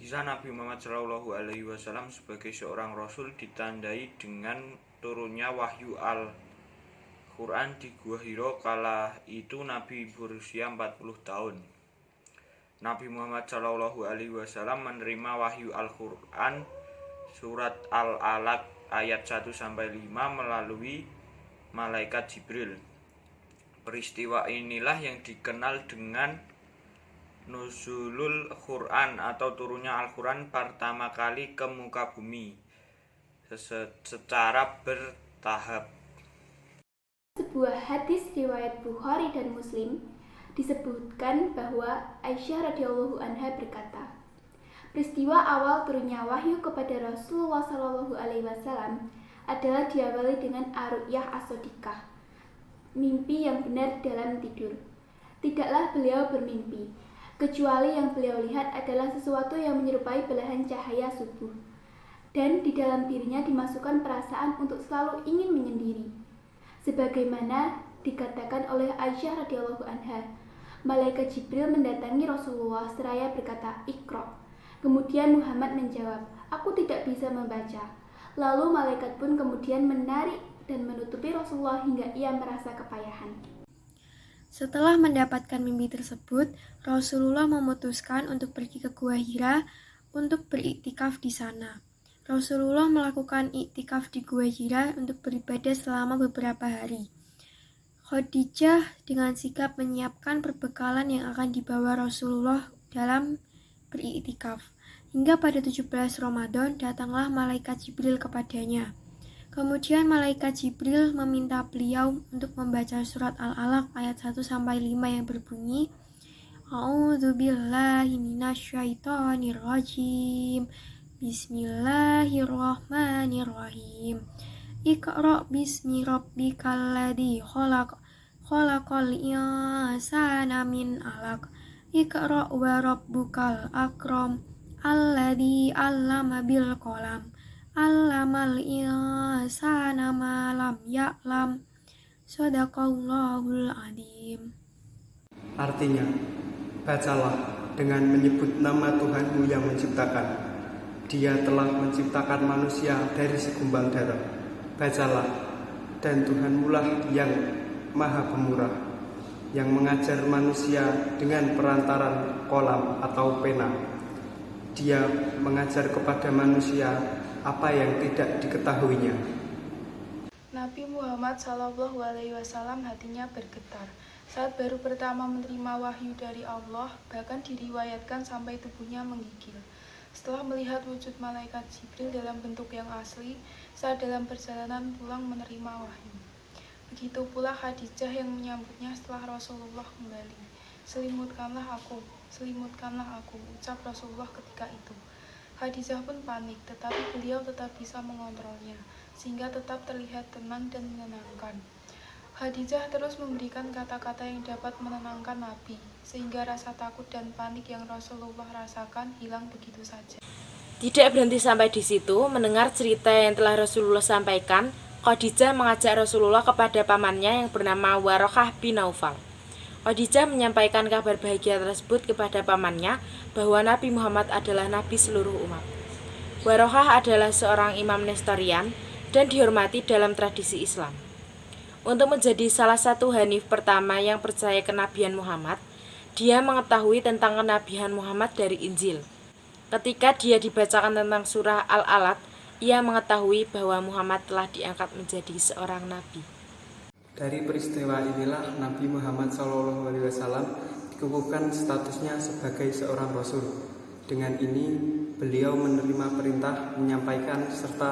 Kisah Nabi Muhammad SAW sebagai seorang Rasul ditandai dengan turunnya wahyu Al-Quran di Gua Hiro. Kala itu Nabi berusia 40 tahun. Nabi Muhammad SAW menerima wahyu Al-Quran surat Al-Alaq ayat 1-5 melalui malaikat Jibril. Peristiwa inilah yang dikenal dengan Nuzulul Quran atau turunnya Al-Quran pertama kali ke muka bumi secara bertahap. Sebuah hadis riwayat Bukhari dan Muslim disebutkan bahwa Aisyah radhiyallahu anha berkata, peristiwa awal turunnya wahyu kepada Rasulullah SAW adalah diawali dengan ar-ru'yah as-shadiqah, mimpi yang benar dalam tidur. Tidaklah beliau bermimpi, kecuali yang beliau lihat adalah sesuatu yang menyerupai belahan cahaya subuh, dan di dalam dirinya dimasukkan perasaan untuk selalu ingin menyendiri. Sebagaimana dikatakan oleh Aisyah radhiyallahu anha, malaikat Jibril mendatangi Rasulullah seraya berkata, "Iqra." Kemudian Muhammad menjawab, "Aku tidak bisa membaca." Lalu malaikat pun kemudian menarik dan menutupi Rasulullah hingga ia merasa kepayahan. Setelah mendapatkan mimpi tersebut, Rasulullah memutuskan untuk pergi ke Gua Hira untuk beriktikaf di sana. Rasulullah melakukan iktikaf di Gua Hira untuk beribadah selama beberapa hari. Khadijah dengan sigap menyiapkan perbekalan yang akan dibawa Rasulullah dalam beriktikaf. Hingga pada 17 Ramadan datanglah malaikat Jibril kepadanya. Kemudian malaikat Jibril meminta beliau untuk membaca surat Al-Alaq ayat 1-5 yang berbunyi, A'udzubillahi minasyaitonirrajim. Bismillahirrahmanirrahim. Iqra bismi rabbikal ladzi khalaq. Khalaqal insana min 'alaq. Iqra wa rabbukal akram. Alladzi 'allama bil qalam. Allamal insana ma lam ya'lam. Shadaqallahul adzim. Artinya, bacalah dengan menyebut nama Tuhanmu yang menciptakan. Dia telah menciptakan manusia dari segumpal darah. Bacalah, dan Tuhanmulah yang Maha Pemurah, yang mengajar manusia dengan perantaran kolam atau pena. Dia mengajar kepada manusia apa yang tidak diketahuinya. Nabi Muhammad SAW hatinya bergetar saat baru pertama menerima wahyu dari Allah, bahkan diriwayatkan sampai tubuhnya menggigil. Setelah melihat wujud malaikat Jibril dalam bentuk yang asli saat dalam perjalanan pulang menerima wahyu. Begitu pula Khadijah yang menyambutnya setelah Rasulullah kembali. Selimutkanlah aku, ucap Rasulullah ketika itu. Khadijah pun panik, tetapi beliau tetap bisa mengontrolnya, sehingga tetap terlihat tenang dan menenangkan. Khadijah terus memberikan kata-kata yang dapat menenangkan Nabi, sehingga rasa takut dan panik yang Rasulullah rasakan hilang begitu saja. Tidak berhenti sampai di situ, mendengar cerita yang telah Rasulullah sampaikan, Khadijah mengajak Rasulullah kepada pamannya yang bernama Waraqah bin Naufal. Khadijah menyampaikan kabar bahagia tersebut kepada pamannya bahwa Nabi Muhammad adalah Nabi seluruh umat. Waraqah adalah seorang imam Nestorian dan dihormati dalam tradisi Islam. Untuk menjadi salah satu hanif pertama yang percaya kenabian Muhammad, dia mengetahui tentang kenabian Muhammad dari Injil. Ketika dia dibacakan tentang surah Al-Alaq, ia mengetahui bahwa Muhammad telah diangkat menjadi seorang nabi. Dari peristiwa inilah Nabi Muhammad SAW dikukuhkan statusnya sebagai seorang Rasul. Dengan ini, beliau menerima perintah menyampaikan serta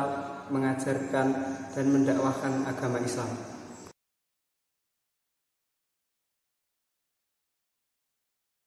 mengajarkan dan mendakwahkan agama Islam.